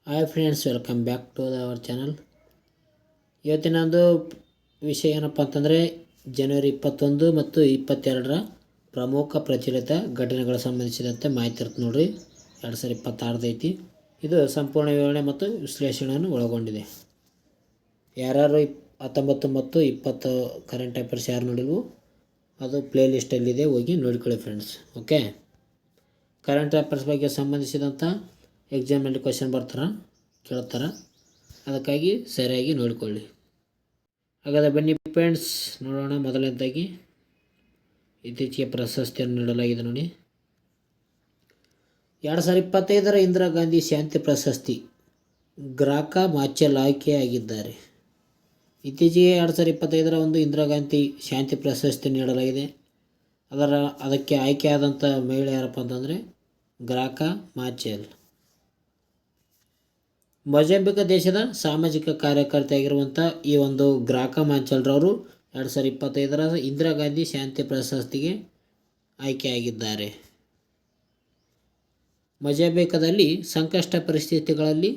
Hi friends, welcome back to our channel. ಇವತ್ತಿನೊಂದು ವಿಷಯ ಏನಪ್ಪ ಅಂತಂದರೆ ಜನವರಿ 21 ಮತ್ತು 22ರ ಪ್ರಮುಖ ಪ್ರಚಲಿತ ಘಟನೆಗಳ ಸಂಬಂಧಿಸಿದಂತೆ ಮಾಹಿತಿ ಇರುತ್ತೆ ನೋಡಿರಿ. 2026 ಐತಿ. ಇದು ಸಂಪೂರ್ಣ ವಿವರಣೆ ಮತ್ತು ವಿಶ್ಲೇಷಣೆಯನ್ನು ಒಳಗೊಂಡಿದೆ. ಯಾರು 19 ಮತ್ತು 20 ಕರೆಂಟ್ ಅಫೇರ್ಸ್ ಯಾರು ನೋಡಿಲ್ವೋ ಅದು ಪ್ಲೇ ಲಿಸ್ಟಲ್ಲಿದೆ, ಹೋಗಿ ನೋಡ್ಕೊಳ್ಳಿ ಫ್ರೆಂಡ್ಸ್. ಓಕೆ, ಕರೆಂಟ್ ಅಫೇರ್ಸ್ ಬಗ್ಗೆ ಸಂಬಂಧಿಸಿದಂಥ ಎಕ್ಸಾಮ್ನಲ್ಲಿ ಕ್ವಶನ್ ಕೇಳ್ತಾರೆ, ಅದಕ್ಕಾಗಿ ಸರಿಯಾಗಿ ನೋಡಿಕೊಳ್ಳಿ. ಹಾಗಾದರೆ ಬನ್ನಿ ಫ್ರೆಂಡ್ಸ್, ನೋಡೋಣ. ಮೊದಲನೇದಾಗಿ ಇತ್ತೀಚೆಗೆ ಪ್ರಶಸ್ತಿಯನ್ನು ನೀಡಲಾಗಿದೆ ನೋಡಿ. 2025ರ ಇಂದಿರಾ ಗಾಂಧಿ ಶಾಂತಿ ಪ್ರಶಸ್ತಿ ಗ್ರಾಕಾ ಮಾಚೆಲ್ ಆಯ್ಕೆಯಾಗಿದ್ದಾರೆ. ಇತ್ತೀಚೆಗೆ 2025ರ ಒಂದು ಇಂದಿರಾ ಗಾಂಧಿ ಶಾಂತಿ ಪ್ರಶಸ್ತಿ ನೀಡಲಾಗಿದೆ. ಅದಕ್ಕೆ ಆಯ್ಕೆಯಾದಂಥ ಮಹಿಳೆ ಯಾರಪ್ಪ ಅಂತಂದರೆ ಗ್ರಾಕಾ ಮಾಚೆಲ್. ಮೊಜಾಂಬಿಕ್ ದೇಶದ ಸಾಮಾಜಿಕ ಕಾರ್ಯಕರ್ತೆಯಾಗಿರುವಂಥ ಈ ಒಂದು ಗ್ರಾಕಾ ಮಾಚೆಲ್ರವರು 2025ರ ಇಂದಿರಾ ಗಾಂಧಿ ಶಾಂತಿ ಪ್ರಶಸ್ತಿಗೆ ಆಯ್ಕೆಯಾಗಿದ್ದಾರೆ. ಮೊಜಾಂಬಿಕದಲ್ಲಿ ಸಂಕಷ್ಟ ಪರಿಸ್ಥಿತಿಗಳಲ್ಲಿ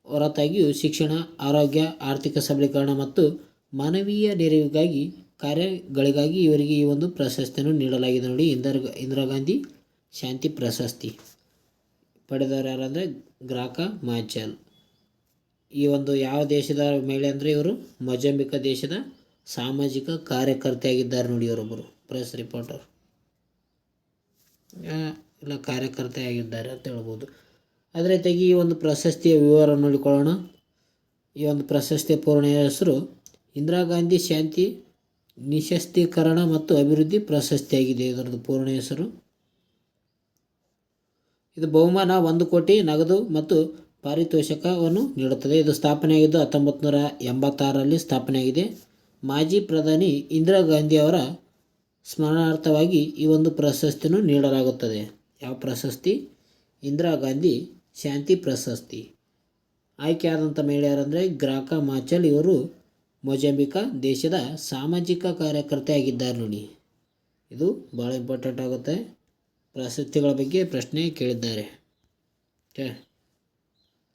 ಹೊರತಾಗಿಯೂ ಶಿಕ್ಷಣ, ಆರೋಗ್ಯ, ಆರ್ಥಿಕ ಸಬಲೀಕರಣ ಮತ್ತು ಮಾನವೀಯ ನೆರವಿಗಾಗಿ ಕಾರ್ಯಗಳಿಗಾಗಿ ಇವರಿಗೆ ಈ ಒಂದು ಪ್ರಶಸ್ತಿಯನ್ನು ನೀಡಲಾಗಿದೆ ನೋಡಿ. ಇಂದಿರಾ ಗಾಂಧಿ ಶಾಂತಿ ಪ್ರಶಸ್ತಿ ಪಡೆದವರು ಯಾರಂದರೆ ಗ್ರಾಕಾ ಮಾಚೆಲ್. ಈ ಒಂದು ಯಾವ ದೇಶದ ಮಹಿಳೆ ಅಂದರೆ ಇವರು ಮೊಜಾಂಬಿಕ್ ದೇಶದ ಸಾಮಾಜಿಕ ಕಾರ್ಯಕರ್ತೆಯಾಗಿದ್ದಾರೆ ನೋಡಿ. ಇವರೊಬ್ಬರು ಪ್ರೆಸ್ ರಿಪೋರ್ಟರ್ ಇಲ್ಲ ಕಾರ್ಯಕರ್ತೆಯಾಗಿದ್ದಾರೆ ಅಂತ ಹೇಳ್ಬೋದು. ಅದೇ ರೀತಿಯಾಗಿ ಈ ಒಂದು ಪ್ರಶಸ್ತಿಯ ವಿವರ ನೋಡಿಕೊಳ್ಳೋಣ. ಈ ಒಂದು ಪ್ರಶಸ್ತಿಯ ಪೂರ್ಣ ಹೆಸರು ಇಂದಿರಾ ಗಾಂಧಿ ಶಾಂತಿ ನಿಶಸ್ತೀಕರಣ ಮತ್ತು ಅಭಿವೃದ್ಧಿ ಪ್ರಶಸ್ತಿಯಾಗಿದೆ. ಇದರದ್ದು ಪೂರ್ಣ ಹೆಸರು. ಇದು ಬಹುಮಾನ 1 ಕೋಟಿ ನಗದು ಮತ್ತು ಪಾರಿತೋಷಕವನ್ನು ನೀಡುತ್ತದೆ. ಇದು ಸ್ಥಾಪನೆಯಾಗಿದ್ದು 1986ರಲ್ಲಿ ಸ್ಥಾಪನೆಯಾಗಿದೆ. ಮಾಜಿ ಪ್ರಧಾನಿ ಇಂದಿರಾ ಗಾಂಧಿ ಅವರ ಸ್ಮರಣಾರ್ಥವಾಗಿ ಈ ಒಂದು ಪ್ರಶಸ್ತಿಯನ್ನು ನೀಡಲಾಗುತ್ತದೆ. ಯಾವ ಪ್ರಶಸ್ತಿ? ಇಂದಿರಾ ಗಾಂಧಿ ಶಾಂತಿ ಪ್ರಶಸ್ತಿ. ಆಯ್ಕೆಯಾದಂಥ ಮಹಿಳೆಯರಂದರೆ ಗ್ರಾಕಾ ಮಾಚೆಲ್. ಇವರು ಮೊಜಾಂಬಿಕ್ ದೇಶದ ಸಾಮಾಜಿಕ ಕಾರ್ಯಕರ್ತೆಯಾಗಿದ್ದಾರೆ ನೋಡಿ. ಇದು ಭಾಳ ಇಂಪಾರ್ಟೆಂಟ್ ಆಗುತ್ತೆ. ಪ್ರಶಸ್ತಿಗಳ ಬಗ್ಗೆ ಪ್ರಶ್ನೆ ಕೇಳಿದ್ದಾರೆ. ಓಕೆ,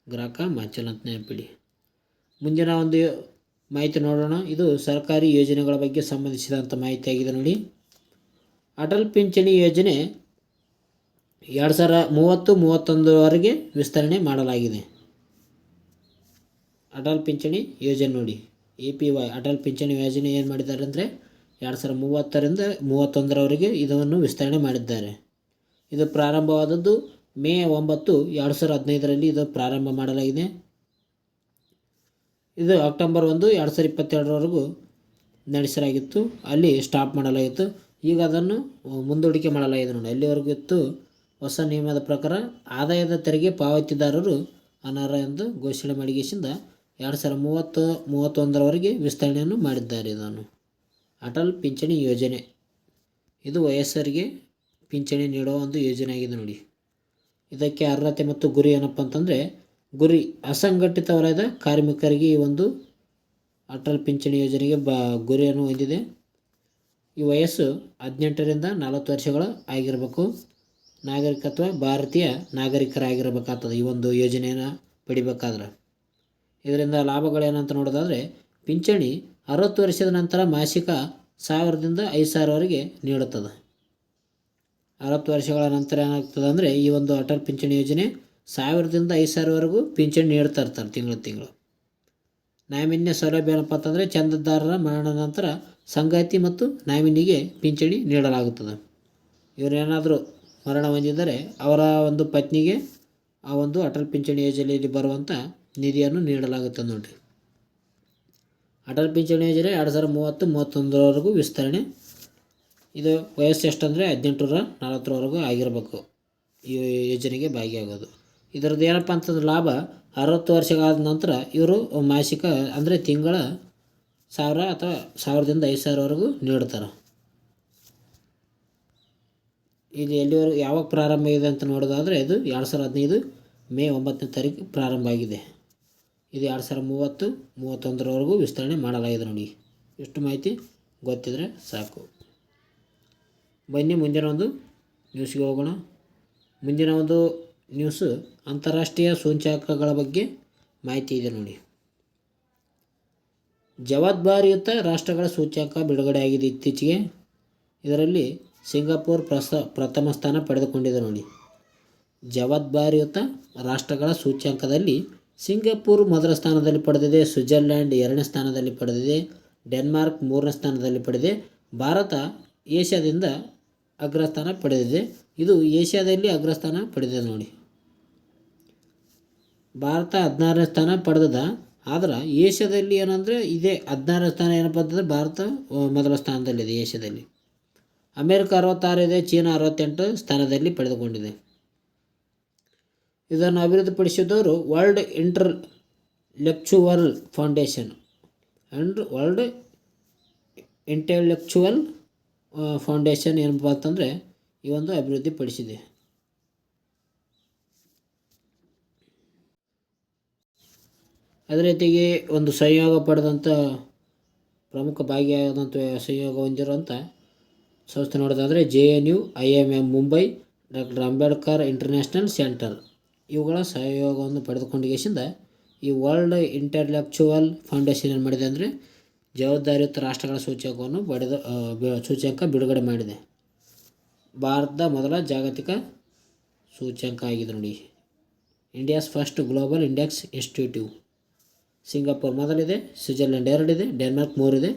ಗ್ರಾಕಾ ಮಾಚೆಲ್ ಅಂತ ನೆನಪಿಡಿ. ಮುಂದಿನ ಒಂದು ಮಾಹಿತಿ ನೋಡೋಣ. ಇದು ಸರ್ಕಾರಿ ಯೋಜನೆಗಳ ಬಗ್ಗೆ ಸಂಬಂಧಿಸಿದಂಥ ಮಾಹಿತಿ ಆಗಿದೆ ನೋಡಿ. ಅಟಲ್ ಪಿಂಚಣಿ ಯೋಜನೆ 2030-31ವರೆಗೆ ವಿಸ್ತರಣೆ ಮಾಡಲಾಗಿದೆ. ಅಟಲ್ ಪಿಂಚಣಿ ಯೋಜನೆ ನೋಡಿ, APY ಅಟಲ್ ಪಿಂಚಣಿ ಯೋಜನೆ ಏನು ಮಾಡಿದ್ದಾರೆ ಅಂದರೆ 2030ರಿಂದ 31ರವರೆಗೆ ಇದನ್ನು ವಿಸ್ತರಣೆ ಮಾಡಿದ್ದಾರೆ. ಇದು ಪ್ರಾರಂಭವಾದದ್ದು ಮೇ 9, 2015ರಲ್ಲಿ ಇದು ಪ್ರಾರಂಭ ಮಾಡಲಾಗಿದೆ. ಇದು ಅಕ್ಟೋಬರ್ 1, 2022ರವರೆಗೂ ನಡೆಸಲಾಗಿತ್ತು. ಅಲ್ಲಿ ಸ್ಟಾಪ್ ಮಾಡಲಾಗಿತ್ತು. ಈಗ ಅದನ್ನು ಮುಂದೂಡಿಕೆ ಮಾಡಲಾಗಿದೆ ನೋಡಿ. ಅಲ್ಲಿವರೆಗೂ ಇತ್ತು. ಹೊಸ ನಿಯಮದ ಪ್ರಕಾರ ಆದಾಯದ ತೆರಿಗೆ ಪಾವತಿದಾರರು ಅನರ್ಹ ಎಂದು ಘೋಷಣೆ ಮಾಡಿಗೆಸಿಂದ 2030-31ರವರೆಗೆ ವಿಸ್ತರಣೆಯನ್ನು ಮಾಡಿದ್ದಾರೆ. ಇದನ್ನು ಅಟಲ್ ಪಿಂಚಣಿ ಯೋಜನೆ. ಇದು ವಯಸ್ಸರಿಗೆ ಪಿಂಚಣಿ ನೀಡುವ ಒಂದು ಯೋಜನೆ ಆಗಿದೆ ನೋಡಿ. ಇದಕ್ಕೆ ಅರ್ಹತೆ ಮತ್ತು ಗುರಿ ಏನಪ್ಪ ಅಂತಂದರೆ ಗುರಿ ಅಸಂಘಟಿತ ವಲಯದ ಕಾರ್ಮಿಕರಿಗೆ ಈ ಒಂದು ಅಟಲ್ ಪಿಂಚಣಿ ಯೋಜನೆಗೆ ಗುರಿಯನ್ನು ಹೊಂದಿದೆ. ಈ ವಯಸ್ಸು 18ರಿಂದ 40 ವರ್ಷಗಳು ಆಗಿರಬೇಕು. ನಾಗರಿಕತ್ವ ಭಾರತೀಯ ನಾಗರಿಕರಾಗಿರಬೇಕಾಗ್ತದೆ ಈ ಒಂದು ಯೋಜನೆಯನ್ನು ಪಡಿಬೇಕಾದ್ರೆ. ಇದರಿಂದ ಲಾಭಗಳೇನಂತ ನೋಡೋದಾದರೆ ಪಿಂಚಣಿ 60 ವರ್ಷದ ನಂತರ ಮಾಸಿಕ 1000ರಿಂದ 5000ವರೆಗೆ ನೀಡುತ್ತದೆ. 60 ವರ್ಷಗಳ ನಂತರ ಏನಾಗ್ತದೆ ಅಂದರೆ ಈ ಒಂದು ಅಟಲ್ ಪಿಂಚಣಿ ಯೋಜನೆ 1000ದಿಂದ 5000ವರೆಗೂ ಪಿಂಚಣಿ ನೀಡ್ತಾ ಇರ್ತಾರೆ ತಿಂಗಳು. ನಾಮಿನ್ಯ ಸೌಲಭ್ಯ ಏನಪ್ಪ ಅಂತಂದರೆ ಚಂದಾದಾರರ ಮರಣ ನಂತರ ಸಂಗಾತಿ ಮತ್ತು ನಾಮಿನಿಗೆ ಪಿಂಚಣಿ ನೀಡಲಾಗುತ್ತದೆ. ಇವರೇನಾದರೂ ಮರಣ ಹೊಂದಿದರೆ ಅವರ ಒಂದು ಪತ್ನಿಗೆ ಆ ಒಂದು ಅಟಲ್ ಪಿಂಚಣಿ ಯೋಜನೆಯಲ್ಲಿ ಬರುವಂಥ ನಿಧಿಯನ್ನು ನೀಡಲಾಗುತ್ತದೆ ನೋಡಿ. ಅಟಲ್ ಪಿಂಚಣಿ ಯೋಜನೆ 2030-31ರವರೆಗೂ ವಿಸ್ತರಣೆ. ಇದು ವಯಸ್ಸು ಎಷ್ಟಂದರೆ 18ರಿಂದ 40ರವರೆಗೂ ಆಗಿರಬೇಕು ಈ ಯೋಜನೆಗೆ ಭಾಗಿಯಾಗೋದು. ಇದರದ್ದು ಏನಪ್ಪ ಅಂತಂದ್ರೆ ಲಾಭ 60 ವರ್ಷಗಳಾದ ನಂತರ ಇವರು ಮಾಸಿಕ ಅಂದರೆ ತಿಂಗಳ 1000 ಅಥವಾ 1000ದಿಂದ 5000ವರೆಗೂ ನೀಡ್ತಾರೆ. ಇದು ಎಲ್ಲಿವರೆಗೂ ಯಾವಾಗ ಪ್ರಾರಂಭ ಆಗಿದೆ ಅಂತ ನೋಡೋದಾದರೆ ಇದು 2015 ಮೇ 9ನೇ ತಾರೀಕು ಪ್ರಾರಂಭ ಆಗಿದೆ. ಇದು 2030-31ರವರೆಗೂ ವಿಸ್ತರಣೆ ಮಾಡಲಾಗಿದೆ ನೋಡಿ. ಇಷ್ಟು ಮಾಹಿತಿ ಗೊತ್ತಿದ್ರೆ ಸಾಕು. ಬನ್ನಿ ಮುಂದಿನ ಒಂದು ನ್ಯೂಸ್ಗೆ ಹೋಗೋಣ. ಮುಂದಿನ ಒಂದು ನ್ಯೂಸು ಅಂತಾರಾಷ್ಟ್ರೀಯ ಸೂಚ್ಯಂಕಗಳ ಬಗ್ಗೆ ಮಾಹಿತಿ ಇದೆ ನೋಡಿ. ಜವಾಬ್ದಾರಿಯುತ ರಾಷ್ಟ್ರಗಳ ಸೂಚ್ಯಂಕ ಬಿಡುಗಡೆಯಾಗಿದೆ ಇತ್ತೀಚೆಗೆ. ಇದರಲ್ಲಿ ಸಿಂಗಾಪುರ್ ಪ್ರಥಮ ಸ್ಥಾನ ಪಡೆದುಕೊಂಡಿದೆ ನೋಡಿ. ಜವಾಬ್ದಾರಿಯುತ ರಾಷ್ಟ್ರಗಳ ಸೂಚ್ಯಂಕದಲ್ಲಿ ಸಿಂಗಾಪುರ್ ಮೊದಲ ಸ್ಥಾನದಲ್ಲಿ ಪಡೆದಿದೆ, ಸ್ವಿಟ್ಜರ್ಲ್ಯಾಂಡ್ 2ನೇ ಸ್ಥಾನದಲ್ಲಿ ಪಡೆದಿದೆ, ಡೆನ್ಮಾರ್ಕ್ 3ನೇ ಸ್ಥಾನದಲ್ಲಿ ಪಡೆದಿದೆ. ಭಾರತ ಏಷ್ಯಾದಿಂದ ಅಗ್ರಸ್ಥಾನ ಪಡೆದಿದೆ. ಇದು ಏಷ್ಯಾದಲ್ಲಿ ಅಗ್ರಸ್ಥಾನ ಪಡೆದಿದೆ ನೋಡಿ. ಭಾರತ 16ನೇ ಸ್ಥಾನ ಪಡೆದ. ಆದ್ರೆ ಏಷ್ಯಾದಲ್ಲಿ ಏನಂದರೆ ಇದೇ 16ನೇ ಸ್ಥಾನ ಏನಪ್ಪ ಅಂತಂದರೆ ಭಾರತ ಮೊದಲ ಸ್ಥಾನದಲ್ಲಿದೆ ಏಷ್ಯಾದಲ್ಲಿ. ಅಮೇರಿಕ 66 ಇದೆ, ಚೀನಾ 68 ಸ್ಥಾನದಲ್ಲಿ ಪಡೆದುಕೊಂಡಿದೆ. ಇದನ್ನು ಅಭಿವೃದ್ಧಿಪಡಿಸಿದವರು world intellectual foundation world intellectual foundation ಏನಪ್ಪ ಅಂತಂದರೆ ಈ ಒಂದು ಅಭಿವೃದ್ಧಿಪಡಿಸಿದೆ. ಅದೇ ರೀತಿಗೆ ಒಂದು ಸಂಯೋಗ ಪಡೆದಂಥ ಪ್ರಮುಖ ಭಾಗಿಯಾದಂಥ ಸಂಯೋಗ ಹೊಂದಿರುವಂಥ ಸಂಸ್ಥೆ ನೋಡೋದಾದರೆ JNU, IIM Mumbai, doctor Ambedkar international centre ಇವುಗಳ ಸಹಯೋಗವನ್ನು ಪಡೆದುಕೊಂಡಿಗೆಸಿಂದ ಈ ವರ್ಲ್ಡ್ ಇಂಟೆಲೆಕ್ಚುವಲ್ ಫೌಂಡೇಶನ್ ಏನು ಮಾಡಿದೆ ಅಂದರೆ ಜವಾಬ್ದಾರಿಯುತ ರಾಷ್ಟ್ರಗಳ ಸೂಚ್ಯಂಕವನ್ನು ಸೂಚ್ಯಂಕ ಬಿಡುಗಡೆ ಮಾಡಿದೆ. ಭಾರತದ ಮೊದಲ ಜಾಗತಿಕ ಸೂಚ್ಯಂಕ ಆಗಿದೆ ನೋಡಿ. India's first global index institutive. Singapore ಮೊದಲಿದೆ, ಸ್ವಿಟ್ಜರ್ಲ್ಯಾಂಡ್ 2 ಇದೆ, ಡೆನ್ಮಾರ್ಕ್ 3 ಇದೆ,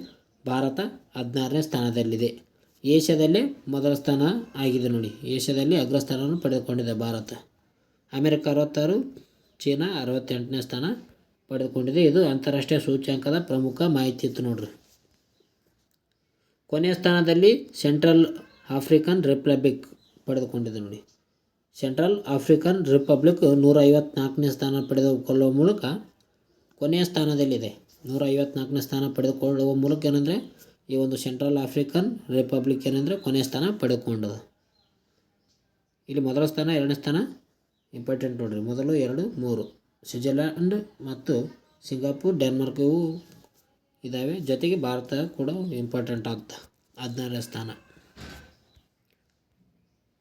ಭಾರತ 16ನೇ ಸ್ಥಾನದಲ್ಲಿದೆ. ಏಷ್ಯಾದಲ್ಲೇ ಮೊದಲ ಸ್ಥಾನ ಆಗಿದೆ ನೋಡಿ. ಏಷ್ಯಾದಲ್ಲಿ ಅಗ್ರಸ್ಥಾನವನ್ನು ಪಡೆದುಕೊಂಡಿದೆ ಭಾರತ. ಅಮೇರಿಕ 66, ಚೀನಾ 68ನೇ ಸ್ಥಾನ ಪಡೆದುಕೊಂಡಿದೆ. ಇದು ಅಂತಾರಾಷ್ಟ್ರೀಯ ಸೂಚ್ಯಂಕದ ಪ್ರಮುಖ ಮಾಹಿತಿ ಇತ್ತು ನೋಡ್ರಿ. ಕೊನೆಯ ಸ್ಥಾನದಲ್ಲಿ ಸೆಂಟ್ರಲ್ ಆಫ್ರಿಕನ್ ರಿಪಬ್ಲಿಕ್ ಪಡೆದುಕೊಂಡಿದೆ ನೋಡಿ. ಸೆಂಟ್ರಲ್ ಆಫ್ರಿಕನ್ ರಿಪಬ್ಲಿಕ್ 154ನೇ ಸ್ಥಾನ ಪಡೆದುಕೊಳ್ಳುವ ಮೂಲಕ ಕೊನೆಯ ಸ್ಥಾನದಲ್ಲಿದೆ. 154ನೇ ಸ್ಥಾನ ಪಡೆದುಕೊಳ್ಳುವ ಮೂಲಕ ಏನಂದರೆ ಈ ಒಂದು ಸೆಂಟ್ರಲ್ ಆಫ್ರಿಕನ್ ರಿಪಬ್ಲಿಕ್ ಏನಂದರೆ ಕೊನೆಯ ಸ್ಥಾನ ಪಡೆದುಕೊಂಡದು. ಇಲ್ಲಿ ಮೊದಲ ಸ್ಥಾನ 2ನೇ ಸ್ಥಾನ ಇಂಪಾರ್ಟೆಂಟ್ ನೋಡ್ರಿ. ಮೊದಲು 2, 3 ಸ್ವಿಟ್ಜರ್ಲ್ಯಾಂಡ್ ಮತ್ತು ಸಿಂಗಾಪುರ್, ಡೆನ್ಮಾರ್ಕ್ ಇವು ಇದ್ದಾವೆ. ಜೊತೆಗೆ ಭಾರತ ಕೂಡ ಇಂಪಾರ್ಟೆಂಟ್ ಆಗ್ತಾ 16ನೇ ಸ್ಥಾನ.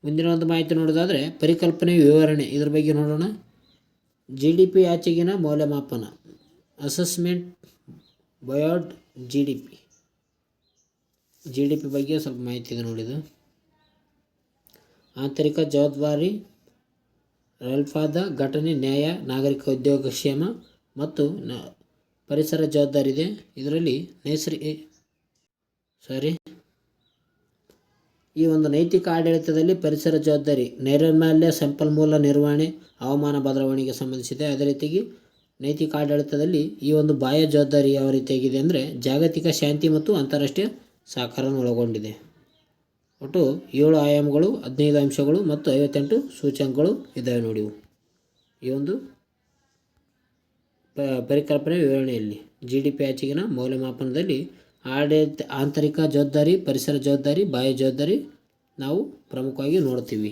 ಮುಂದಿನ ಒಂದು ಮಾಹಿತಿ ನೋಡೋದಾದರೆ ಪರಿಕಲ್ಪನೆ ವಿವರಣೆ ಇದ್ರ ಬಗ್ಗೆ ನೋಡೋಣ. GDP ಆಚೆಗಿನ ಮೌಲ್ಯಮಾಪನ ಅಸೆಸ್ಮೆಂಟ್ ಬಯೋಡ್ GDP ಬಗ್ಗೆ ಸ್ವಲ್ಪ ಮಾಹಿತಿ ಇದೆ ನೋಡಿದ್ದು. ಆಂತರಿಕ ಜವಾಬ್ದಾರಿ ರಲ್ಫಾದ ಘಟನೆ, ನ್ಯಾಯ, ನಾಗರಿಕ ಉದ್ಯೋಗಕ್ಷೇಮ ಮತ್ತು ಪರಿಸರ ಜವಾಬ್ದಾರಿ ಇದೆ. ಇದರಲ್ಲಿ ಈ ಒಂದು ನೈತಿಕ ಆಡಳಿತದಲ್ಲಿ ಪರಿಸರ ಜವಾಬ್ದಾರಿ, ನೈರ್ಮಲ್ಯ, ಸಂಪನ್ಮೂಲ ನಿರ್ವಹಣೆ, ಹವಾಮಾನ ಬದಲಾವಣೆಗೆ ಸಂಬಂಧಿಸಿದೆ. ಅದೇ ರೀತಿಯಾಗಿ ನೈತಿಕ ಆಡಳಿತದಲ್ಲಿ ಈ ಒಂದು ಬಾಹ್ಯ ಜವಾಬ್ದಾರಿ ಯಾವ ರೀತಿಯಾಗಿದೆ ಅಂದರೆ ಜಾಗತಿಕ ಶಾಂತಿ ಮತ್ತು ಅಂತಾರಾಷ್ಟ್ರೀಯ ಸಹಕಾರವನ್ನು ಒಳಗೊಂಡಿದೆ. ಒಟ್ಟು 7 ಆಯಾಮಗಳು, 15 ಅಂಶಗಳು ಮತ್ತು 58 ಸೂಚ್ಯಂಕಗಳು ಇದ್ದಾವೆ ನೋಡಿ. ಈ ಒಂದು ಪರಿಕಲ್ಪನೆ ವಿವರಣೆಯಲ್ಲಿ GDP ಆಚೆಗಿನ ಮೌಲ್ಯಮಾಪನದಲ್ಲಿ ಆಂತರಿಕ ಜವಾಬ್ದಾರಿ, ಪರಿಸರ ಜವಾಬ್ದಾರಿ, ಬಾಹ್ಯ ಜವಾಬ್ದಾರಿ ನಾವು ಪ್ರಮುಖವಾಗಿ ನೋಡ್ತೀವಿ.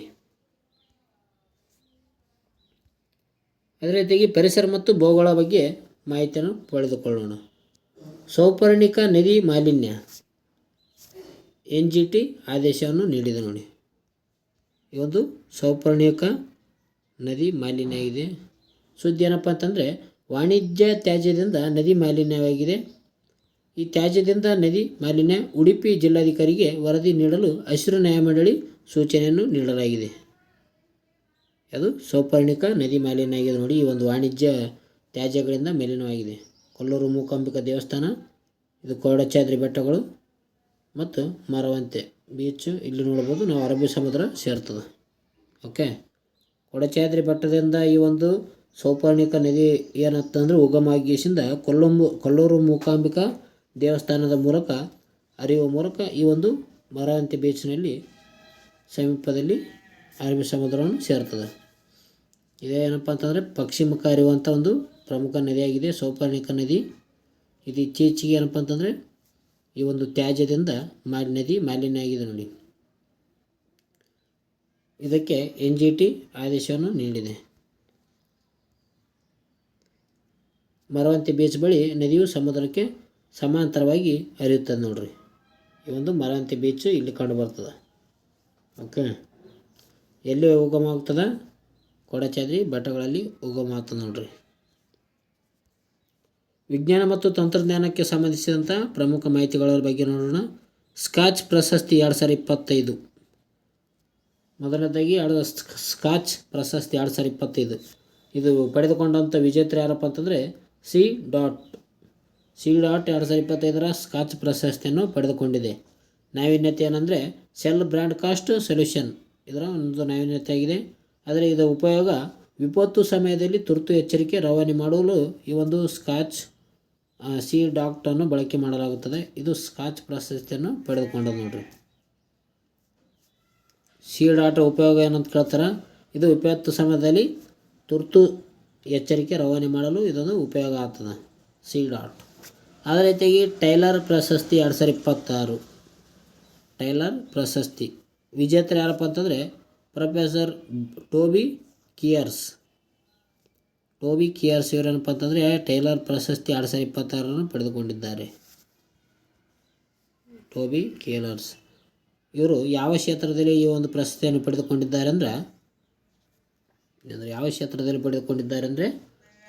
ಅದೇ ರೀತಿಯಾಗಿ ಪರಿಸರ ಮತ್ತು ಭೂಗೋಳ ಬಗ್ಗೆ ಮಾಹಿತಿಯನ್ನು ಪಡೆದುಕೊಳ್ಳೋಣ. ಸೌಪರ್ಣಿಕ ನದಿ ಮಾಲಿನ್ಯ NGT ಆದೇಶವನ್ನು ನೀಡಿದೆ ನೋಡಿ. ಈ ಒಂದು ಸೌಪರ್ಣಿಕ ನದಿ ಮಾಲಿನ್ಯ ಆಗಿದೆ. ಸುದ್ದಿ ಏನಪ್ಪ ಅಂತಂದರೆ ವಾಣಿಜ್ಯ ತ್ಯಾಜ್ಯದಿಂದ ನದಿ ಮಾಲಿನ್ಯವಾಗಿದೆ. ಈ ತ್ಯಾಜ್ಯದಿಂದ ನದಿ ಮಾಲಿನ್ಯ ಉಡುಪಿ ಜಿಲ್ಲಾಧಿಕಾರಿಗೆ ವರದಿ ನೀಡಲು ಹಸಿರು ನ್ಯಾಯಮಂಡಳಿ ಸೂಚನೆಯನ್ನು ನೀಡಲಾಗಿದೆ. ಅದು ಸೌಪರ್ಣಿಕ ನದಿ ಮಾಲಿನ್ಯ ಆಗಿದೆ ನೋಡಿ. ಈ ಒಂದು ವಾಣಿಜ್ಯ ತ್ಯಾಜ್ಯಗಳಿಂದ ಮಲಿನವಾಗಿದೆ. ಕೊಲ್ಲೂರು ಮೂಕಾಂಬಿಕಾ ದೇವಸ್ಥಾನ, ಇದು ಕೊಡಚಾದ್ರಿ ಬೆಟ್ಟಗಳು ಮತ್ತು ಮರವಂತೆ ಬೀಚು ಇಲ್ಲಿ ನೋಡ್ಬೋದು. ನಾವು ಅರಬ್ಬಿ ಸಮುದ್ರ ಸೇರ್ತದೆ. ಓಕೆ, ಕೊಡಚಾದ್ರಿ ಬೆಟ್ಟದಿಂದ ಈ ಒಂದು ಸೌಪರ್ಣಿಕ ನದಿ ಏನಂತಂದರೆ ಉಗಮವಾಗಿಸಿಂದ ಕೊಲ್ಲೂರು ಮೂಕಾಂಬಿಕಾ ದೇವಸ್ಥಾನದ ಮೂಲಕ ಹರಿಯುವ ಮೂಲಕ ಈ ಒಂದು ಮರವಂತೆ ಬೀಚ್ನಲ್ಲಿ ಸಮೀಪದಲ್ಲಿ ಅರಬ್ಬಿ ಸಮುದ್ರವನ್ನು ಸೇರ್ತದೆ. ಇದೇನಪ್ಪ ಅಂತಂದರೆ ಪಶ್ಚಿಮಕ್ಕೆ ಹರಿಯುವಂಥ ಒಂದು ಪ್ರಮುಖ ನದಿಯಾಗಿದೆ ಸೌಪರ್ಣಿಕ ನದಿ. ಇದು ಇತ್ತೀಚೆಗೆ ಏನಪ್ಪ ಅಂತಂದರೆ ಈ ಒಂದು ತ್ಯಾಜ್ಯದಿಂದ ನದಿ ಮಾಲಿನ್ಯ ಆಗಿದೆ ನೋಡಿ. ಇದಕ್ಕೆ NGT ಆದೇಶವನ್ನು ನೀಡಿದೆ. ಮರವಂತೆ ಬೀಚ್ ಬಳಿ ನದಿಯು ಸಮುದ್ರಕ್ಕೆ ಸಮಾಂತರವಾಗಿ ಹರಿಯುತ್ತದೆ ನೋಡ್ರಿ. ಈ ಒಂದು ಮರವಂತೆ ಬೀಚು ಇಲ್ಲಿ ಕಂಡು ಬರ್ತದೆ. ಓಕೆ, ಎಲ್ಲಿ ಉಗಮ ಆಗ್ತದೆ? ಕೊಡಚಾದ್ರಿ ಬೆಟ್ಟಗಳಲ್ಲಿ ಹೋಗೋ ಮಾತು ನೋಡ್ರಿ. ವಿಜ್ಞಾನ ಮತ್ತು ತಂತ್ರಜ್ಞಾನಕ್ಕೆ ಸಂಬಂಧಿಸಿದಂಥ ಪ್ರಮುಖ ಮಾಹಿತಿಗಳ ಬಗ್ಗೆ ನೋಡೋಣ. ಸ್ಕಾಚ್ ಪ್ರಶಸ್ತಿ 2025. ಮೊದಲನೇದಾಗಿ ಸ್ಕಾಚ್ ಪ್ರಶಸ್ತಿ 2025 ಇದು ಪಡೆದುಕೊಂಡಂಥ ವಿಜೇತರು ಯಾರಪ್ಪ ಅಂತಂದರೆ ಸಿ ಡಾಟ್ 2025 ಸ್ಕಾಚ್ ಪ್ರಶಸ್ತಿಯನ್ನು ಪಡೆದುಕೊಂಡಿದೆ. ನಾವೀನ್ಯತೆ ಏನಂದರೆ ಸೆಲ್ ಬ್ರಾಡ್ಕಾಸ್ಟ್ ಸೊಲ್ಯೂಷನ್ ಇದರ ಒಂದು ನಾವೀನ್ಯತೆ ಆಗಿದೆ. ಆದರೆ ಇದರ ಉಪಯೋಗ ವಿಪತ್ತು ಸಮಯದಲ್ಲಿ ತುರ್ತು ಎಚ್ಚರಿಕೆ ರವಾನೆ ಮಾಡಲು ಈ ಒಂದು ಸ್ಕಾಚ್ ಸಿ ಡಾಟ್ಅನ್ನು ಬಳಕೆ ಮಾಡಲಾಗುತ್ತದೆ. ಇದು ಸ್ಕಾಚ್ ಪ್ರಶಸ್ತಿಯನ್ನು ಪಡೆದುಕೊಂಡದ್ದು ನೋಡ್ರಿ. ಸಿ ಡಾಟ್ ಉಪಯೋಗ ಏನಂತ ಕೇಳ್ತಾರೆ. ಇದು ವಿಪತ್ತು ಸಮಯದಲ್ಲಿ ತುರ್ತು ಎಚ್ಚರಿಕೆ ರವಾನೆ ಮಾಡಲು ಇದೊಂದು ಉಪಯೋಗ ಆಗ್ತದೆ ಸಿ ಡಾಟ್. ಅದೇ ರೀತಿಯಾಗಿ ಟೈಲರ್ ಪ್ರಶಸ್ತಿ 2026 ಟೈಲರ್ ಪ್ರಶಸ್ತಿ ವಿಜೇತರು ಯಾರಪ್ಪ ಅಂತಂದರೆ ಪ್ರೊಫೆಸರ್ ಟೋಬಿ ಕಿಯರ್ಸ್ ಇವರೇನಪ್ಪ ಅಂತಂದರೆ ಟೈಲರ್ ಪ್ರಶಸ್ತಿ 2026 ಪಡೆದುಕೊಂಡಿದ್ದಾರೆ. ಟೋಬಿ ಕಿಯರ್ಸ್ ಇವರು ಯಾವ ಕ್ಷೇತ್ರದಲ್ಲಿ ಈ ಒಂದು ಪ್ರಶಸ್ತಿಯನ್ನು ಪಡೆದುಕೊಂಡಿದ್ದಾರೆ ಅಂದರೆ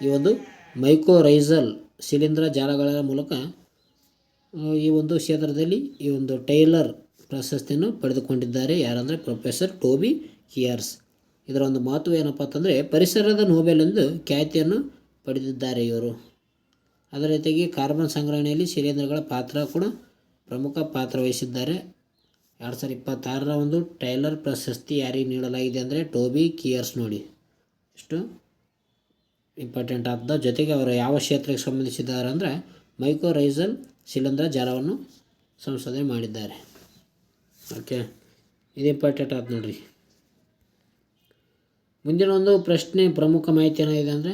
ಈ ಒಂದು ಮೈಕೋರೈಸಲ್ ಶಿಲೀಂಧ್ರ ಜಾಲಗಳ ಮೂಲಕ ಈ ಒಂದು ಕ್ಷೇತ್ರದಲ್ಲಿ ಈ ಒಂದು ಟೈಲರ್ ಪ್ರಶಸ್ತಿಯನ್ನು ಪಡೆದುಕೊಂಡಿದ್ದಾರೆ. ಯಾರಂದರೆ ಪ್ರೊಫೆಸರ್ ಟೋಬಿ ಕಿಯರ್ಸ್. ಇದರ ಒಂದು ಮಹತ್ವ ಏನಪ್ಪ ಅಂತಂದರೆ ಪರಿಸರದ ನೋಬೆಲ್ ಎಂದು ಖ್ಯಾತಿಯನ್ನು ಪಡೆದಿದ್ದಾರೆ ಇವರು. ಅದೇ ರೀತಿಯಾಗಿ ಕಾರ್ಬನ್ ಸಂಗ್ರಹಣೆಯಲ್ಲಿ ಶಿಲೀಂಧ್ರಗಳ ಪಾತ್ರ ಕೂಡ ಪ್ರಮುಖ ಪಾತ್ರ ವಹಿಸಿದ್ದಾರೆ. 2026 ಒಂದು ಟೈಲರ್ ಪ್ರಶಸ್ತಿ ಯಾರಿಗೆ ನೀಡಲಾಗಿದೆ ಅಂದರೆ ಟೋಬಿ ಕಿಯರ್ಸ್. ನೋಡಿ ಎಷ್ಟು ಇಂಪಾರ್ಟೆಂಟ್ ಆಗ್ತದೆ. ಜೊತೆಗೆ ಅವರು ಯಾವ ಕ್ಷೇತ್ರಕ್ಕೆ ಸಂಬಂಧಿಸಿದ್ದಾರೆ ಅಂದರೆ ಮೈಕೋರೈಸಲ್ ಶಿಲೀಂಧ್ರ ಜಾಲವನ್ನು ಸಂಶೋಧನೆ ಮಾಡಿದ್ದಾರೆ. ಓಕೆ, ಇದು ಇಂಪಾರ್ಟೆಂಟ್ ಆಯ್ತು ನೋಡಿರಿ. ಮುಂದಿನ ಒಂದು ಪ್ರಶ್ನೆ ಪ್ರಮುಖ ಮಾಹಿತಿ ಏನಾಗಿದೆ ಅಂದರೆ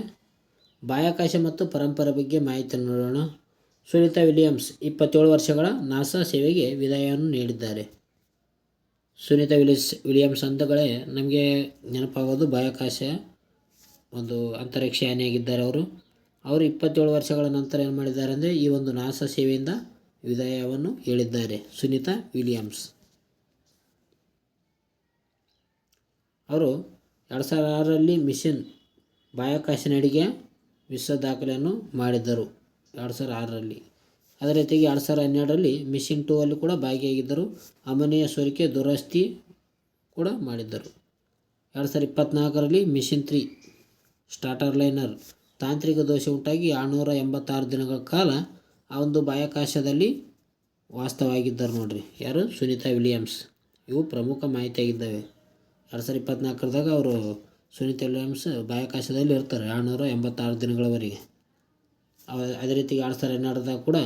ಬಾಹ್ಯಾಕಾಶ ಮತ್ತು ಪರಂಪರೆ ಬಗ್ಗೆ ಮಾಹಿತಿಯನ್ನು ನೋಡೋಣ. ಸುನೀತಾ ವಿಲಿಯಮ್ಸ್ 27 ವರ್ಷಗಳ ನಾಸಾ ಸೇವೆಗೆ ವಿದಾಯವನ್ನು ನೀಡಿದ್ದಾರೆ. ಸುನೀತಾ ವಿಲಿಯಮ್ಸ್ ಅಂತಗಳೇ ನಮಗೆ ನೆನಪಾಗೋದು ಬಾಹ್ಯಾಕಾಶ ಒಂದು ಅಂತರಿಕ್ಷ ಯಾನಿಯಾಗಿದ್ದಾರೆ ಅವರು 27 ವರ್ಷಗಳ ನಂತರ ಏನು ಮಾಡಿದ್ದಾರೆ ಅಂದರೆ ಈ ಒಂದು ನಾಸಾ ಸೇವೆಯಿಂದ ವಿದಾಯವನ್ನು ಹೇಳಿದ್ದಾರೆ. ಸುನೀತಾ ವಿಲಿಯಮ್ಸ್ ಅವರು 2006ರಲ್ಲಿ ಮಿಷನ್ ಬಾಹ್ಯಾಕಾಶ ನಡಿಗೆ ವಿಶ್ವ ದಾಖಲೆಯನ್ನು ಮಾಡಿದ್ದರು 2006ರಲ್ಲಿ. ಅದೇ ರೀತಿಯಾಗಿ 2012ರಲ್ಲಿ ಮಿಷನ್ 2 ಅಲ್ಲಿ ಕೂಡ ಭಾಗಿಯಾಗಿದ್ದರು. ಅಮೋನಿಯಾ ಸೋರಿಕೆ ದುರಸ್ತಿ ಕೂಡ ಮಾಡಿದ್ದರು. 2024ರಲ್ಲಿ ಮಿಷನ್ 3 ಸ್ಟಾರ್ಟರ್ ಲೈನರ್ ತಾಂತ್ರಿಕ ದೋಷ ಉಂಟಾಗಿ 686 ದಿನಗಳ ಕಾಲ ಆ ಒಂದು ಬಾಹ್ಯಾಕಾಶದಲ್ಲಿ ವಾಸ್ತವಾಗಿದ್ದರು ನೋಡ್ರಿ. ಯಾರು? ಸುನೀತಾ ವಿಲಿಯಮ್ಸ್. ಇವು ಪ್ರಮುಖ ಮಾಹಿತಿಯಾಗಿದ್ದಾವೆ. 2024ದಾಗ ಅವರು ಸುನೀತಾ ವಿಲಿಯಮ್ಸ್ ಬಾಹ್ಯಾಕಾಶದಲ್ಲಿ ಇರ್ತಾರೆ 686 ದಿನಗಳವರೆಗೆ. ಅದೇ ರೀತಿ 2012ದಾಗ ಕೂಡ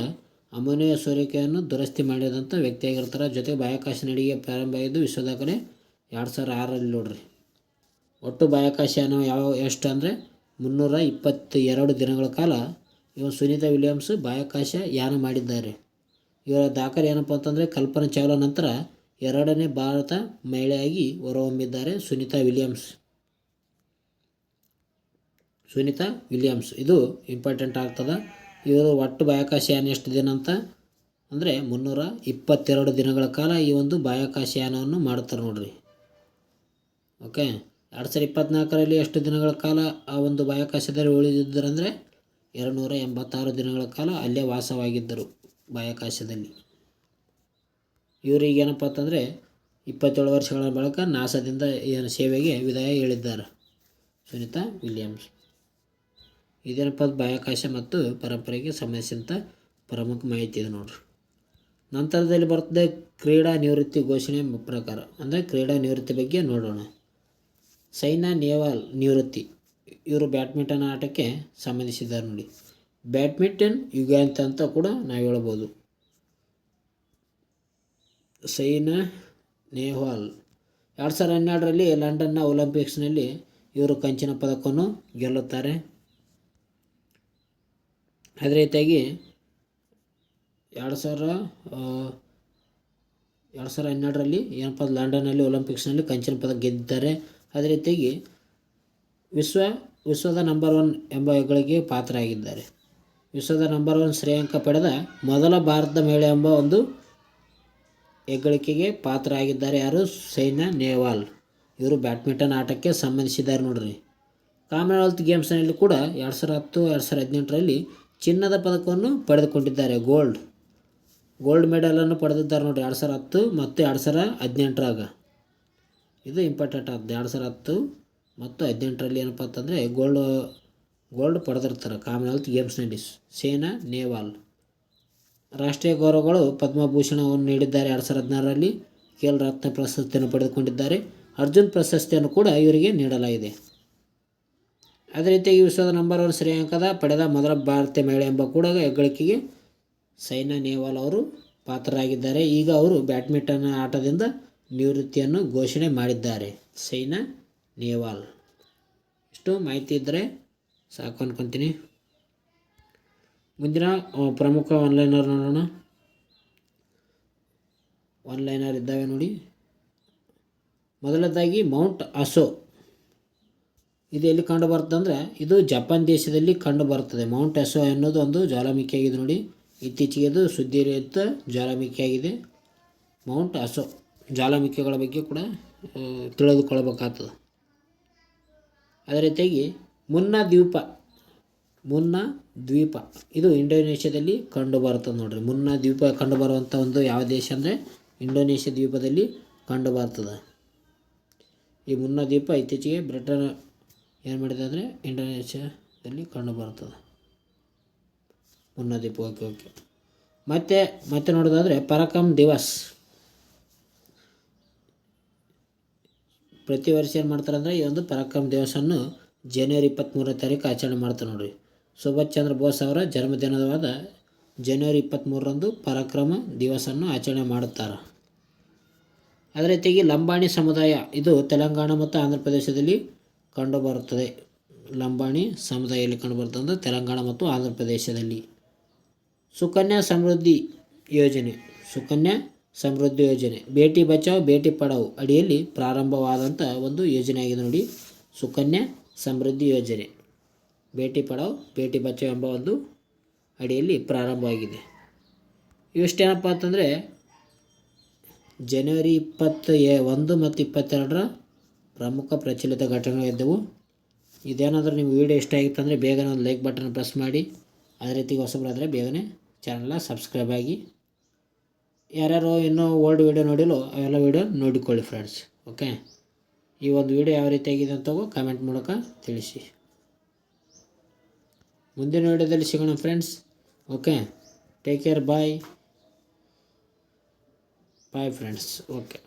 ಅಮೋನಿಯಾ ಸೋರಿಕೆಯನ್ನು ದುರಸ್ತಿ ಮಾಡಿದಂಥ ವ್ಯಕ್ತಿಯಾಗಿರ್ತಾರೆ. ಜೊತೆಗೆ ಬಾಹ್ಯಾಕಾಶ ನಡಿಗೆ ಪ್ರಾರಂಭ ಆಗಿದ್ದು ವಿಶ್ವ ದಾಖಲೆ 2006ರಲ್ಲಿ ನೋಡ್ರಿ. ಒಟ್ಟು ಬಾಹ್ಯಾಕಾಶ ಯಾನ ಎಷ್ಟು ಅಂದರೆ 322 ದಿನಗಳ ಕಾಲ ಇವರು ಸುನೀತಾ ವಿಲಿಯಮ್ಸ್ ಬಾಹ್ಯಾಕಾಶ ಯಾನ ಮಾಡಿದ್ದಾರೆ. ಇವರ ದಾಖಲೆ ಏನಪ್ಪ ಅಂತಂದರೆ ಕಲ್ಪನಾ ಚಾವ್ಲಾ ನಂತರ 2ನೇ ಭಾರತ ಮಹಿಳೆಯಾಗಿ ಹೊರಹೊಮ್ಮಿದ್ದಾರೆ ಸುನೀತಾ ವಿಲಿಯಮ್ಸ್. ಇದು ಇಂಪಾರ್ಟೆಂಟ್ ಆಗ್ತದೆ. ಇವರು ಒಟ್ಟು ಬಾಹ್ಯಾಕಾಶ ಯಾನ ಎಷ್ಟು ದಿನ ಅಂತ ಅಂದರೆ 322 ದಿನಗಳ ಕಾಲ ಈ ಒಂದು ಬಾಹ್ಯಾಕಾಶ ಯಾನವನ್ನು ಮಾಡ್ತಾರೆ ನೋಡ್ರಿ. ಓಕೆ, 2024ರಲ್ಲಿ ಎಷ್ಟು ದಿನಗಳ ಕಾಲ ಆ ಒಂದು ಬಾಹ್ಯಾಕಾಶದಲ್ಲಿ ಉಳಿದಿದ್ದರು ಅಂದರೆ 286 ದಿನಗಳ ಕಾಲ ಅಲ್ಲೇ ವಾಸವಾಗಿದ್ದರು ಬಾಹ್ಯಾಕಾಶದಲ್ಲಿ. ಇವರಿಗೆ ಏನಪ್ಪ ಅಂತಂದರೆ 27 ವರ್ಷಗಳ ಬಳಿಕ ನಾಸಾದಿಂದ ಸೇವೆಗೆ ವಿದಾಯ ಹೇಳಿದ್ದಾರೆ ಸುನೀತಾ ವಿಲಿಯಮ್ಸ್. ಇದೇನಪ್ಪ ಬಾಹ್ಯಾಕಾಶ ಮತ್ತು ಪರಂಪರೆಗೆ ಸಂಬಂಧಿಸಿದಂಥ ಪ್ರಮುಖ ಮಾಹಿತಿ ಇದೆ ನೋಡ್ರಿ. ನಂತರದಲ್ಲಿ ಬರ್ತದೆ ಕ್ರೀಡಾ ನಿವೃತ್ತಿ ಘೋಷಣೆ ಪ್ರಕಾರ ಅಂದರೆ ಕ್ರೀಡಾ ನಿವೃತ್ತಿ ಬಗ್ಗೆ ನೋಡೋಣ. ಸೈನಾ ನೆಹ್ವಾಲ್ ನಿವೃತ್ತಿ. ಇವರು ಬ್ಯಾಡ್ಮಿಂಟನ್ ಆಟಕ್ಕೆ ಸಂಬಂಧಿಸಿದ್ದಾರೆ ನೋಡಿ. ಬ್ಯಾಡ್ಮಿಂಟನ್ ಯುಗಾಂತ ಅಂತ ಕೂಡ ನಾವು ಹೇಳ್ಬೋದು. ಸೈನಾ ನೆಹ್ವಾಲ್ 2012ರಲ್ಲಿ ಲಂಡನ್ನ ಒಲಿಂಪಿಕ್ಸ್ನಲ್ಲಿ ಇವರು ಕಂಚಿನ ಪದಕವನ್ನು ಗೆಲ್ಲುತ್ತಾರೆ. ಅದೇ ರೀತಿಯಾಗಿ 2012ರಲ್ಲಿ ಏನಪ್ಪ ಲಂಡನ್ನಲ್ಲಿ ಒಲಿಂಪಿಕ್ಸ್ನಲ್ಲಿ ಕಂಚಿನ ಪದಕ ಗೆದ್ದಿದ್ದಾರೆ. ಅದೇ ರೀತಿಯಾಗಿ ವಿಶ್ವದ ನಂಬರ್ 1 ಎಂಬ ಹೆಗ್ಗಳಿಕೆಗೆ ಪಾತ್ರರಾಗಿದ್ದಾರೆ. ವಿಶ್ವದ ನಂಬರ್ 1 ಶ್ರೇಯಾಂಕ ಪಡೆದ ಮೊದಲ ಭಾರತದ ಮಹಿಳೆ ಎಂಬ ಒಂದು ಹೆಗ್ಗಳಿಕೆಗೆ ಪಾತ್ರ ಆಗಿದ್ದಾರೆ. ಯಾರು? ಸೈನಾ ನೆಹ್ವಾಲ್. ಇವರು ಬ್ಯಾಡ್ಮಿಂಟನ್ ಆಟಕ್ಕೆ ಸಂಬಂಧಿಸಿದ್ದಾರೆ ನೋಡ್ರಿ. ಕಾಮನ್ವೆಲ್ತ್ ಗೇಮ್ಸ್ನಲ್ಲಿ ಕೂಡ 2010 2018ರಲ್ಲಿ ಚಿನ್ನದ ಪದಕವನ್ನು ಪಡೆದುಕೊಂಡಿದ್ದಾರೆ. ಗೋಲ್ಡ್ ಮೆಡಲನ್ನು ಪಡೆದಿದ್ದಾರೆ ನೋಡಿ 2010 ಮತ್ತು 2018ರಾಗ. ಇದು ಇಂಪಾರ್ಟೆಂಟ್ ಆಗುತ್ತೆ. 2010 ಮತ್ತು 2018ರಲ್ಲಿ ಏನಪ್ಪ ಅಂತಂದರೆ ಗೋಲ್ಡ್ ಪಡೆದಿರ್ತಾರೆ ಕಾಮನ್ವೆಲ್ತ್ ಗೇಮ್ಸ್ನಲ್ಲಿ. ಸೇನಾ ನೆಹ್ವಾಲ್. ರಾಷ್ಟ್ರೀಯ ಗೌರವಗಳು ಪದ್ಮಭೂಷಣವನ್ನು ನೀಡಿದ್ದಾರೆ 2016ರಲ್ಲಿ. ಖೇಲ್ ರತ್ನ ಪ್ರಶಸ್ತಿಯನ್ನು ಪಡೆದುಕೊಂಡಿದ್ದಾರೆ. ಅರ್ಜುನ್ ಪ್ರಶಸ್ತಿಯನ್ನು ಕೂಡ ಇವರಿಗೆ ನೀಡಲಾಗಿದೆ. ಅದೇ ರೀತಿಯಾಗಿ ವಿಶ್ವದ ನಂಬರ್ 1 ಶ್ರೇಯಾಂಕದ ಪಡೆದ ಮೊದಲ ಭಾರತೀಯ ಮಹಿಳೆ ಎಂಬ ಕೂಡ ಹೆಗ್ಗಳಿಕೆಗೆ ಸೈನಾ ನೆಹ್ವಾಲ್ ಅವರು ಪಾತ್ರರಾಗಿದ್ದಾರೆ. ಈಗ ಅವರು ಬ್ಯಾಡ್ಮಿಂಟನ್ ಆಟದಿಂದ ನಿವೃತ್ತಿಯನ್ನು ಘೋಷಣೆ ಮಾಡಿದ್ದಾರೆ. ಸೈನಾ ನೆಹ್ವಾಲ್. ಇಷ್ಟು ಮಾಹಿತಿ ಇದ್ದರೆ ಸಾಕು ಅನ್ಕೊತೀನಿ. ಮುಂದಿನ ಪ್ರಮುಖ ಆನ್ಲೈನರ್ ನೋಡೋಣ. ಆನ್ಲೈನರ್ ಇದ್ದಾವೆ ನೋಡಿ. ಮೊದಲನೇದಾಗಿ ಮೌಂಟ್ ಅಸೋ. ಇದು ಎಲ್ಲಿ ಕಂಡು ಬರ್ತದೆ ಅಂದರೆ ಇದು ಜಪಾನ್ ದೇಶದಲ್ಲಿ ಕಂಡು ಬರ್ತದೆ. ಮೌಂಟ್ ಅಸೋ ಅನ್ನೋದು ಒಂದು ಜ್ವಾಲಾಮುಖಿಯಾಗಿದೆ ನೋಡಿ. ಇತ್ತೀಚೆಗೆ ಇದು ಸುದ್ದಿರಿಯುತ್ತ ಜ್ವಾಲಾಮುಖಿಯಾಗಿದೆ. ಮೌಂಟ್ ಅಸೋ ಜ್ವಾಲಾಮುಖಿಗಳ ಬಗ್ಗೆ ಕೂಡ ತಿಳಿದುಕೊಳ್ಳಬೇಕಾಗ್ತದೆ. ಅದೇ ರೀತಿಯಾಗಿ ಮುನ್ನಾ ದ್ವೀಪ ಇದು ಇಂಡೋನೇಷ್ಯಾದಲ್ಲಿ ಕಂಡು ಬರ್ತದೆ ನೋಡ್ರಿ. ಮುನ್ನಾ ದ್ವೀಪ ಕಂಡು ಬರುವಂಥ ಒಂದು ಯಾವ ದೇಶ ಅಂದರೆ ಇಂಡೋನೇಷ್ಯಾ ದ್ವೀಪದಲ್ಲಿ ಕಂಡು ಬರ್ತದೆ. ಈ ಮುನ್ನಾ ದ್ವೀಪ ಇತ್ತೀಚೆಗೆ ಬ್ರಿಟನ್ ಏನು ಮಾಡಿದೆ ಅಂದರೆ ಇಂಡೋನೇಷ್ಯಾದಲ್ಲಿ ಕಂಡು ಬರ್ತದೆ ಮುನ್ನಾ ದ್ವೀಪ. ಓಕೆ. ಮತ್ತೆ ನೋಡೋದಾದರೆ ಪರಾಕ್ರಮ್ ದಿವಸ್. ಪ್ರತಿ ವರ್ಷ ಏನು ಮಾಡ್ತಾರೆ ಅಂದರೆ ಈ ಒಂದು ಪರಾಕ್ರಮ್ ದಿವಸನ್ನು ಜನವರಿ 23ನೇ ತಾರೀಕು ಆಚರಣೆ ಮಾಡ್ತಾರೆ ನೋಡ್ರಿ. ಸುಭಾಷ್ ಚಂದ್ರ ಬೋಸ್ ಅವರ ಜನ್ಮದಿನವಾದ ಜನವರಿ 23ರಂದು ಪರಾಕ್ರಮ ದಿವಸನ್ನು ಆಚರಣೆ ಮಾಡುತ್ತಾರೆ. ಅದೇ ರೀತಿಯಾಗಿ ಲಂಬಾಣಿ ಸಮುದಾಯ ಇದು ತೆಲಂಗಾಣ ಮತ್ತು ಆಂಧ್ರ ಪ್ರದೇಶದಲ್ಲಿ ಕಂಡುಬರುತ್ತದೆ. ಲಂಬಾಣಿ ಸಮುದಾಯದಲ್ಲಿ ಕಂಡುಬರುತ್ತದೆ ಅಂದರೆ ತೆಲಂಗಾಣ ಮತ್ತು ಆಂಧ್ರ ಪ್ರದೇಶದಲ್ಲಿ. ಸುಕನ್ಯಾ ಸಮೃದ್ಧಿ ಯೋಜನೆ ಬೇಟಿ ಬಚಾವ್ ಬೇಟಿ ಪಢಾವ್ ಅಡಿಯಲ್ಲಿ ಪ್ರಾರಂಭವಾದಂಥ ಒಂದು ಯೋಜನೆ ಆಗಿದೆ ನೋಡಿ. ಸುಕನ್ಯಾ ಸಮೃದ್ಧಿ ಯೋಜನೆ ಬೇಟಿ ಪಢಾವ್ ಬೇಟಿ ಬಚಾವ್ ಎಂಬ ಒಂದು ಅಡಿಯಲ್ಲಿ ಪ್ರಾರಂಭವಾಗಿದೆ. ಇವಿಷ್ಟೇನಪ್ಪ ಅಂತಂದರೆ ಜನವರಿ 21 ಮತ್ತು 22ರ ಪ್ರಮುಖ ಪ್ರಚಲಿತ ಘಟನೆಗಳಿದ್ದವು. ಇದೇನಾದರೂ ನಿಮ್ಮ ವಿಡಿಯೋ ಇಷ್ಟ ಆಗಿತ್ತು ಅಂದರೆ ಬೇಗನೆ ಒಂದು ಲೈಕ್ ಬಟನ್ ಪ್ರೆಸ್ ಮಾಡಿ. ಅದೇ ರೀತಿ ಹೊಸಬರಾದರೆ ಬೇಗನೆ ಚಾನಲ್ನ ಸಬ್ಸ್ಕ್ರೈಬ್ ಆಗಿ. ಯಾರ್ಯಾರು ಇನ್ನೂ ಓಲ್ಡ್ ವೀಡಿಯೋ ನೋಡಿಲ್ಲೋ ಅವೆಲ್ಲ ವೀಡಿಯೋ ನೋಡಿಕೊಳ್ಳಿ ಫ್ರೆಂಡ್ಸ್. ಓಕೆ. ಈ ಒಂದು ವಿಡಿಯೋ ಯಾವ ರೀತಿಯಾಗಿದೆ ಅಂತ ಕಾಮೆಂಟ್ ಮೂಲಕ ತಿಳಿಸಿ. ಮುಂದಿನ ವಿಡಿಯೋದಲ್ಲಿ ಸಿಗೋಣ friends. Okay. Take care. Bye friends. Okay.